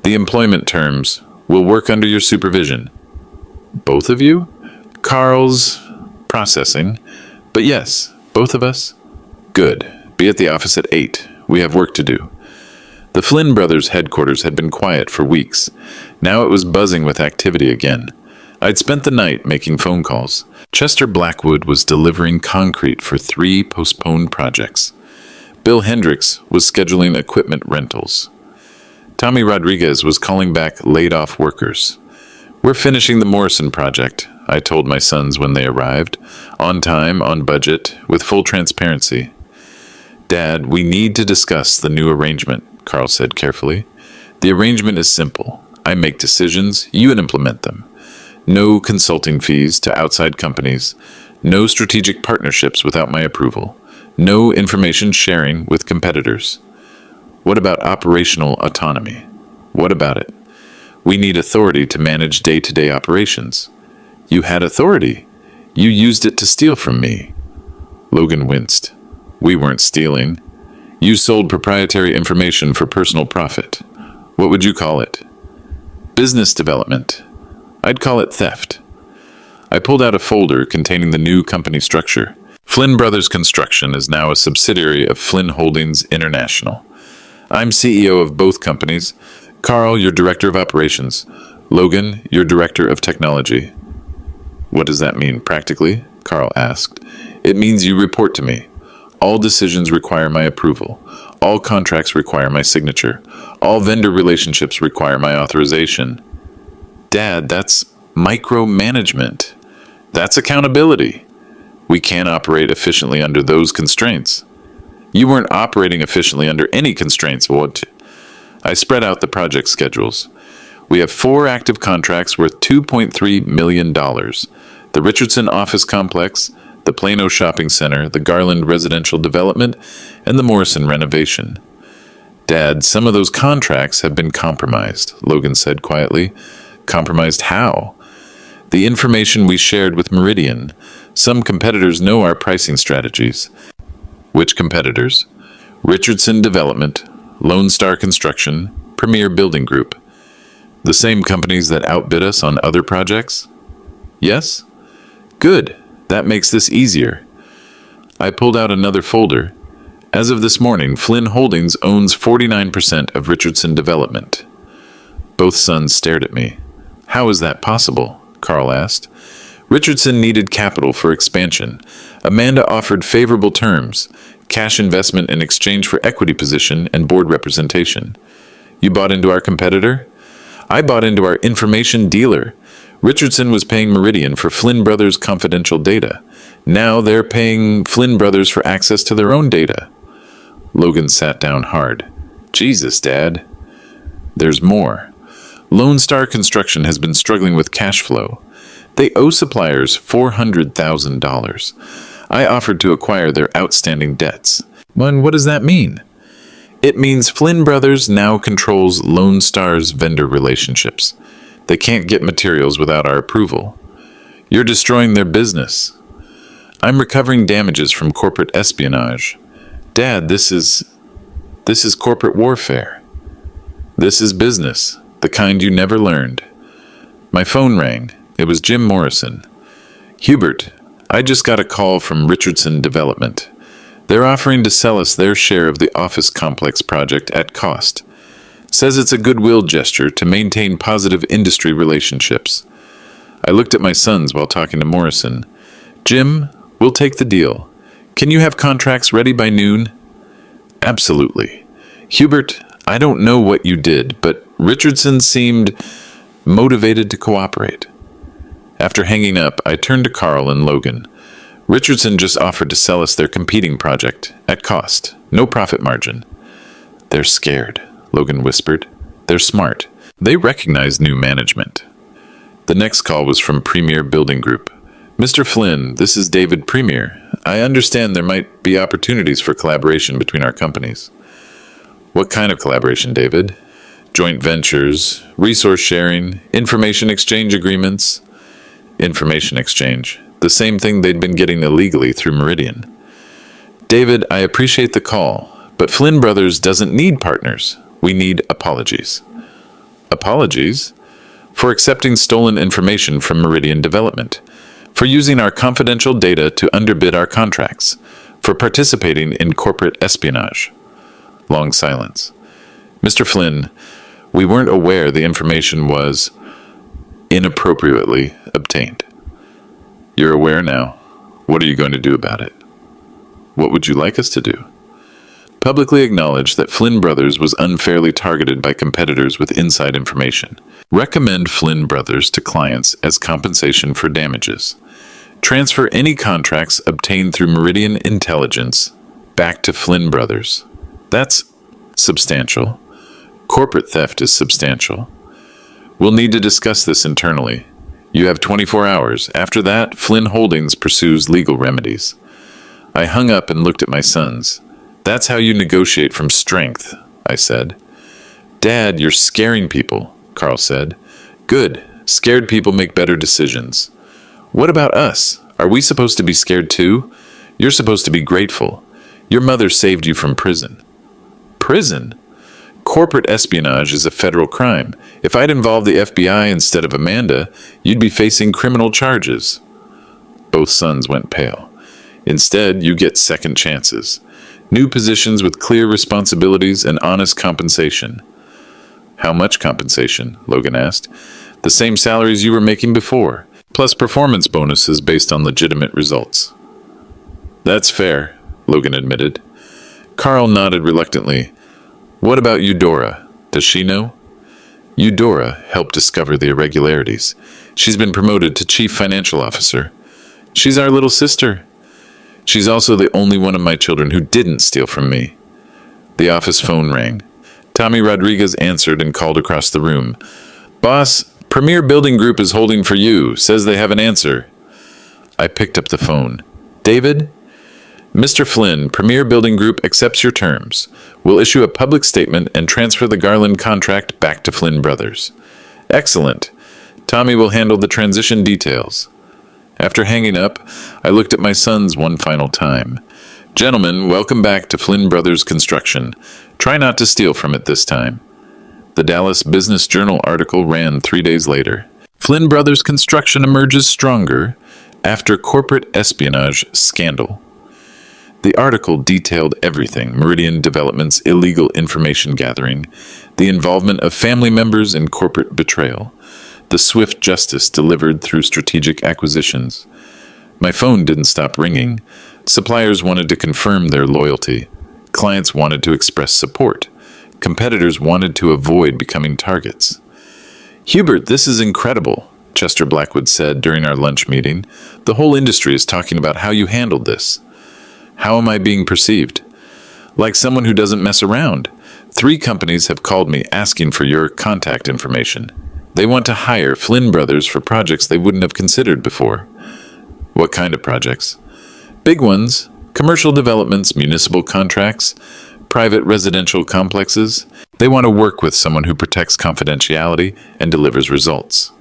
The employment terms. We'll work under your supervision. Both of you? Carl's processing. But yes, both of us. Good. Be at the office at 8. We have work to do. The Flynn brothers' headquarters had been quiet for weeks. Now it was buzzing with activity again. I'd spent the night making phone calls. Chester Blackwood was delivering concrete for 3 postponed projects. Bill Hendricks was scheduling equipment rentals. Tommy Rodriguez was calling back laid-off workers. We're finishing the Morrison project, I told my sons when they arrived. On time, on budget, with full transparency. Dad, we need to discuss the new arrangement, Carl said carefully. The arrangement is simple. I make decisions, you implement them. No consulting fees to outside companies. No strategic partnerships without my approval. No information sharing with competitors. What about operational autonomy? What about it? We need authority to manage day-to-day operations. You had authority. You used it to steal from me. Logan winced. We weren't stealing. You sold proprietary information for personal profit. What would you call it? Business development. I'd call it theft. I pulled out a folder containing the new company structure. Flynn Brothers Construction is now a subsidiary of Flynn Holdings International. I'm CEO of both companies. Carl, your Director of Operations. Logan, your Director of Technology. What does that mean practically? Carl asked. It means you report to me. All decisions require my approval. All contracts require my signature. All vendor relationships require my authorization. Dad, that's micromanagement. That's accountability. We can't operate efficiently under those constraints. You weren't operating efficiently under any constraints, Walt. I spread out the project schedules. We have 4 active contracts worth $2.3 million. The Richardson Office Complex, the Plano Shopping Center, the Garland Residential Development, and the Morrison renovation. Dad, some of those contracts have been compromised, Logan said quietly. Compromised how? The information we shared with Meridian. Some competitors know our pricing strategies. Which competitors? Richardson Development, Lone Star Construction, Premier Building Group. The same companies that outbid us on other projects? Yes? Good. That makes this easier. I pulled out another folder. As of this morning, Flynn Holdings owns 49% of Richardson Development. Both sons stared at me. How is that possible? Carl asked. Richardson needed capital for expansion. Amanda offered favorable terms, cash investment in exchange for equity position and board representation. You bought into our competitor? I bought into our information dealer. Richardson was paying Meridian for Flynn Brothers' confidential data. Now they're paying Flynn Brothers for access to their own data. Logan sat down hard. Jesus, Dad. There's more. Lone Star Construction has been struggling with cash flow. They owe suppliers $400,000. I offered to acquire their outstanding debts. And what does that mean? It means Flynn Brothers now controls Lone Star's vendor relationships. They can't get materials without our approval. You're destroying their business. I'm recovering damages from corporate espionage. Dad, this is corporate warfare. This is business, the kind you never learned. My phone rang. It was Jim Morrison. Hubert, I just got a call from Richardson Development. They're offering to sell us their share of the office complex project at cost. Says it's a goodwill gesture to maintain positive industry relationships. I looked at my sons while talking to Morrison. Jim, we'll take the deal. Can you have contracts ready by noon? Absolutely. Hubert, I don't know what you did, but Richardson seemed motivated to cooperate. After hanging up, I turned to Carl and Logan. Richardson just offered to sell us their competing project, at cost, no profit margin. They're scared, Logan whispered. They're smart. They recognize new management. The next call was from Premier Building Group. Mr. Flynn, this is David Premier. I understand there might be opportunities for collaboration between our companies. What kind of collaboration, David? Joint ventures, resource sharing, information exchange agreements. Information exchange. The same thing they'd been getting illegally through Meridian. David, I appreciate the call, but Flynn Brothers doesn't need partners. We need apologies. Apologies? For accepting stolen information from Meridian Development, for using our confidential data to underbid our contracts, for participating in corporate espionage. Long silence. Mr. Flynn, we weren't aware the information was inappropriately obtained. You're aware now. What are you going to do about it? What would you like us to do? Publicly acknowledge that Flynn Brothers was unfairly targeted by competitors with inside information. Recommend Flynn Brothers to clients as compensation for damages. Transfer any contracts obtained through Meridian Intelligence back to Flynn Brothers. That's substantial. Corporate theft is substantial. We'll need to discuss this internally. You have 24 hours. After that, Flynn Holdings pursues legal remedies. I hung up and looked at my sons. That's how you negotiate from strength, I said. Dad, you're scaring people, Carl said. Good. Scared people make better decisions. What about us? Are we supposed to be scared too? You're supposed to be grateful. Your mother saved you from prison. Prison? Corporate espionage is a federal crime. If I'd involved the FBI instead of Amanda, you'd be facing criminal charges. Both sons went pale. Instead, you get second chances. New positions with clear responsibilities and honest compensation. How much compensation? Logan asked. The same salaries you were making before, plus performance bonuses based on legitimate results. That's fair, Logan admitted. Carl nodded reluctantly. What about Eudora? Does she know? Eudora helped discover the irregularities. She's been promoted to chief financial officer. She's our little sister. She's also the only one of my children who didn't steal from me. The office phone rang. Tommy Rodriguez answered and called across the room. Boss, Premier Building Group is holding for you. Says they have an answer. I picked up the phone. David? Mr. Flynn, Premier Building Group accepts your terms. We'll issue a public statement and transfer the Garland contract back to Flynn Brothers. Excellent. Tommy will handle the transition details. After hanging up, I looked at my sons one final time. Gentlemen, welcome back to Flynn Brothers Construction. Try not to steal from it this time. The Dallas Business Journal article ran 3 days later. Flynn Brothers Construction emerges stronger after corporate espionage scandal. The article detailed everything: Meridian Development's illegal information gathering, the involvement of family members in corporate betrayal, the swift justice delivered through strategic acquisitions. My phone didn't stop ringing. Suppliers wanted to confirm their loyalty. Clients wanted to express support. Competitors wanted to avoid becoming targets. Hubert, this is incredible, Chester Blackwood said during our lunch meeting. The whole industry is talking about how you handled this. How am I being perceived? Like someone who doesn't mess around. 3 companies have called me asking for your contact information. They want to hire Flynn Brothers for projects they wouldn't have considered before. What kind of projects? Big ones. Commercial developments, municipal contracts, private residential complexes. They want to work with someone who protects confidentiality and delivers results.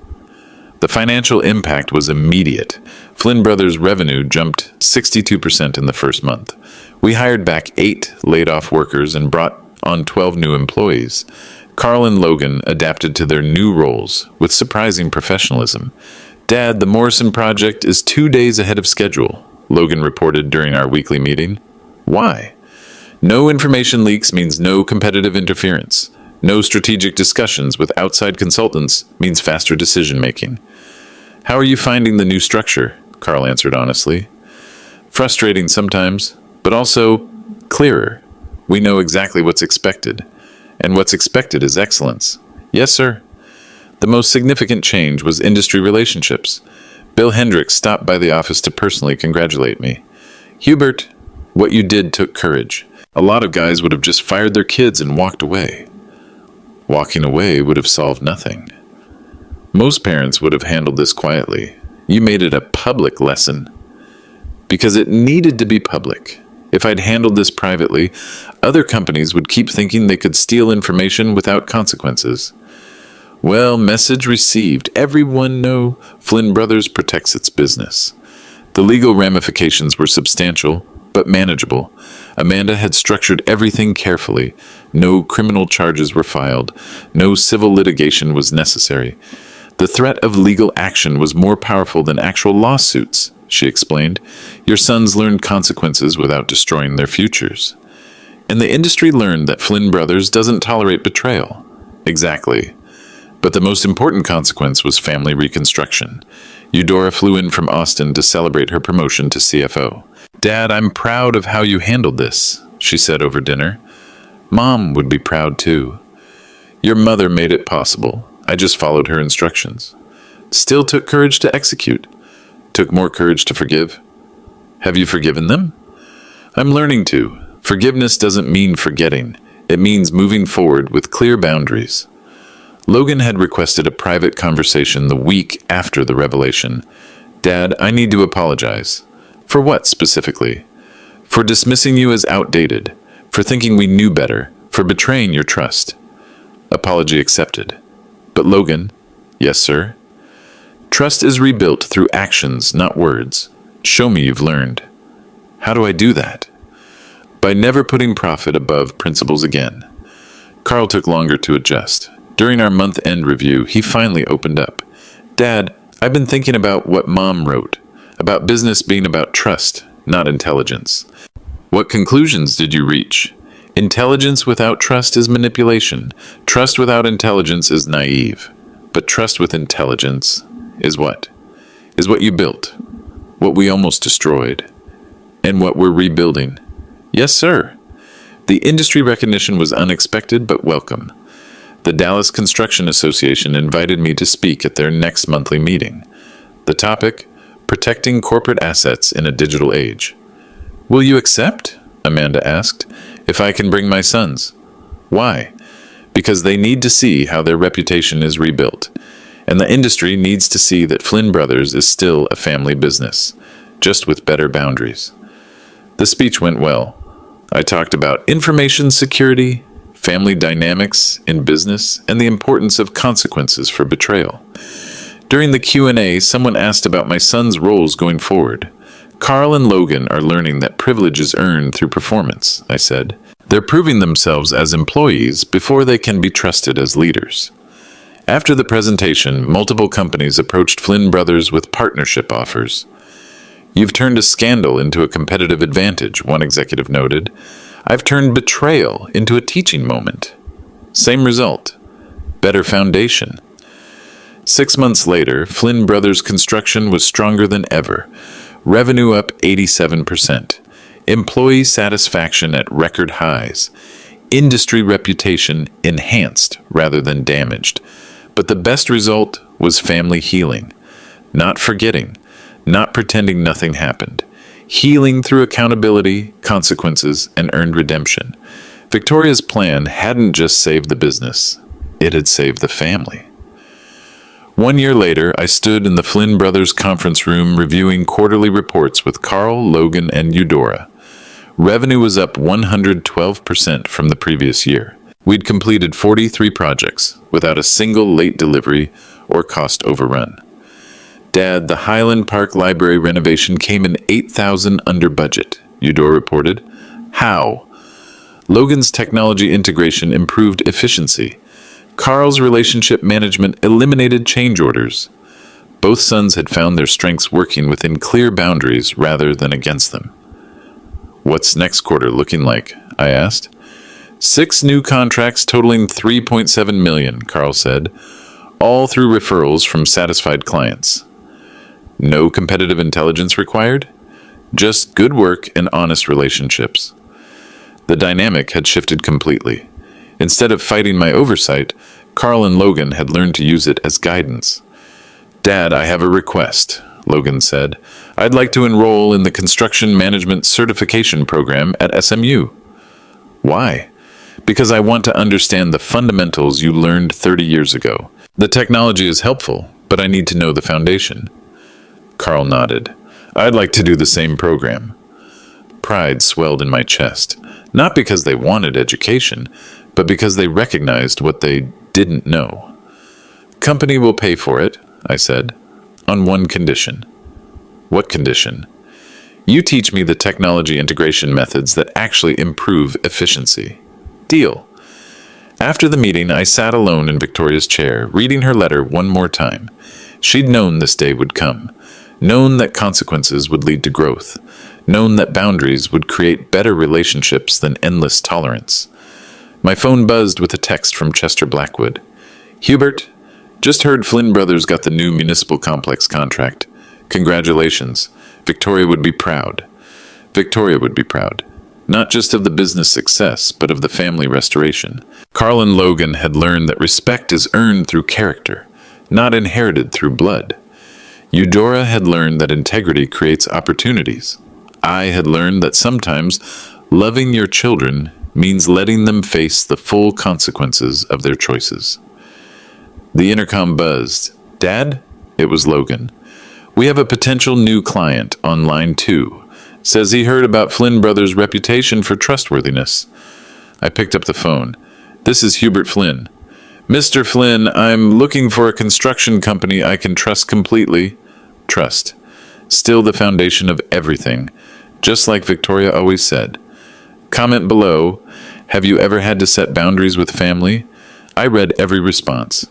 The financial impact was immediate. Flynn Brothers' revenue jumped 62% in the first month. We hired back 8 laid-off workers and brought on 12 new employees. Carl and Logan adapted to their new roles with surprising professionalism. Dad, the Morrison project is 2 days ahead of schedule, Logan reported during our weekly meeting. Why? No information leaks means no competitive interference. No strategic discussions with outside consultants means faster decision-making. How are you finding the new structure? Carl answered honestly. Frustrating sometimes, but also clearer. We know exactly what's expected. And what's expected is excellence. Yes, sir. The most significant change was industry relationships. Bill Hendricks stopped by the office to personally congratulate me. Hubert, what you did took courage. A lot of guys would have just fired their kids and walked away. Walking away would have solved nothing. Most parents would have handled this quietly. You made it a public lesson. Because it needed to be public. If I'd handled this privately, other companies would keep thinking they could steal information without consequences. Well, message received. Everyone know Flynn Brothers protects its business. The legal ramifications were substantial, but manageable. Amanda had structured everything carefully. No criminal charges were filed. No civil litigation was necessary. The threat of legal action was more powerful than actual lawsuits, she explained. Your sons learned consequences without destroying their futures. And the industry learned that Flynn Brothers doesn't tolerate betrayal. Exactly. But the most important consequence was family reconstruction. Eudora flew in from Austin to celebrate her promotion to CFO. Dad, I'm proud of how you handled this, she said over dinner. Mom would be proud too. Your mother made it possible. I just followed her instructions. Still took courage to execute. Took more courage to forgive. Have you forgiven them? I'm learning to. Forgiveness doesn't mean forgetting. It means moving forward with clear boundaries. Logan had requested a private conversation the week after the revelation. Dad, I need to apologize. For what specifically? For dismissing you as outdated. For thinking we knew better. For betraying your trust. Apology accepted. But Logan, yes, sir? Trust is rebuilt through actions, not words. Show me you've learned. How do I do that? By never putting profit above principles again. Carl took longer to adjust. During our month-end review, he finally opened up. Dad, I've been thinking about what Mom wrote, about business being about trust, not intelligence. What conclusions did you reach? Intelligence without trust is manipulation. Trust without intelligence is naive. But trust with intelligence is what? Is what you built, what we almost destroyed, and what we're rebuilding. Yes, sir. The industry recognition was unexpected but welcome. The Dallas Construction Association invited me to speak at their next monthly meeting. The topic, protecting corporate assets in a digital age. Will you accept? Amanda asked. If I can bring my sons. Why? Because they need to see how their reputation is rebuilt. And the industry needs to see that Flynn Brothers is still a family business, just with better boundaries. The speech went well. I talked about information security, family dynamics in business, and the importance of consequences for betrayal. During the Q&A, someone asked about my son's roles going forward. Carl and Logan are learning that privilege is earned through performance, I said. They're proving themselves as employees before they can be trusted as leaders. After the presentation, multiple companies approached Flynn Brothers with partnership offers. You've turned a scandal into a competitive advantage, one executive noted. I've turned betrayal into a teaching moment. Same result. Better foundation. 6 months later, Flynn Brothers Construction was stronger than ever. Revenue up 87%. Employee satisfaction at record highs. Industry reputation enhanced rather than damaged. But the best result was family healing. Not forgetting. Not pretending nothing happened. Healing through accountability, consequences, and earned redemption. Victoria's plan hadn't just saved the business. It had saved the family. 1 year later, I stood in the Flynn Brothers conference room reviewing quarterly reports with Carl, Logan, and Eudora. Revenue was up 112% from the previous year. We'd completed 43 projects without a single late delivery or cost overrun. Dad, the Highland Park Library renovation came in $8,000 under budget, Eudora reported. How? Logan's technology integration improved efficiency. Carl's relationship management eliminated change orders. Both sons had found their strengths working within clear boundaries rather than against them. What's next quarter looking like? I asked. 6 new contracts totaling $3.7 million, Carl said, all through referrals from satisfied clients. No competitive intelligence required? Just good work and honest relationships. The dynamic had shifted completely. Instead of fighting my oversight, Carl and Logan had learned to use it as guidance. Dad, I have a request, Logan said. I'd like to enroll in the Construction Management Certification Program at SMU. Why? Because I want to understand the fundamentals you learned 30 years ago. The technology is helpful, but I need to know the foundation. Carl nodded. I'd like to do the same program. Pride swelled in my chest, not because they wanted education, but because they recognized what they didn't know. Company will pay for it, I said, on one condition. What condition? You teach me the technology integration methods that actually improve efficiency. Deal. After the meeting, I sat alone in Victoria's chair, reading her letter one more time. She'd known this day would come, known that consequences would lead to growth, known that boundaries would create better relationships than endless tolerance. My phone buzzed with a text from Chester Blackwood. Hubert, just heard Flynn Brothers got the new municipal complex contract. Congratulations. Victoria would be proud. Victoria would be proud. Not just of the business success, but of the family restoration. Carl and Logan had learned that respect is earned through character, not inherited through blood. Eudora had learned that integrity creates opportunities. I had learned that sometimes loving your children means letting them face the full consequences of their choices. The intercom buzzed. Dad? It was Logan. We have a potential new client on line 2. Says he heard about Flynn Brothers' reputation for trustworthiness. I picked up the phone. This is Hubert Flynn. Mr. Flynn, I'm looking for a construction company I can trust completely. Trust. Still the foundation of everything. Just like Victoria always said. Comment below. Have you ever had to set boundaries with family? I read every response.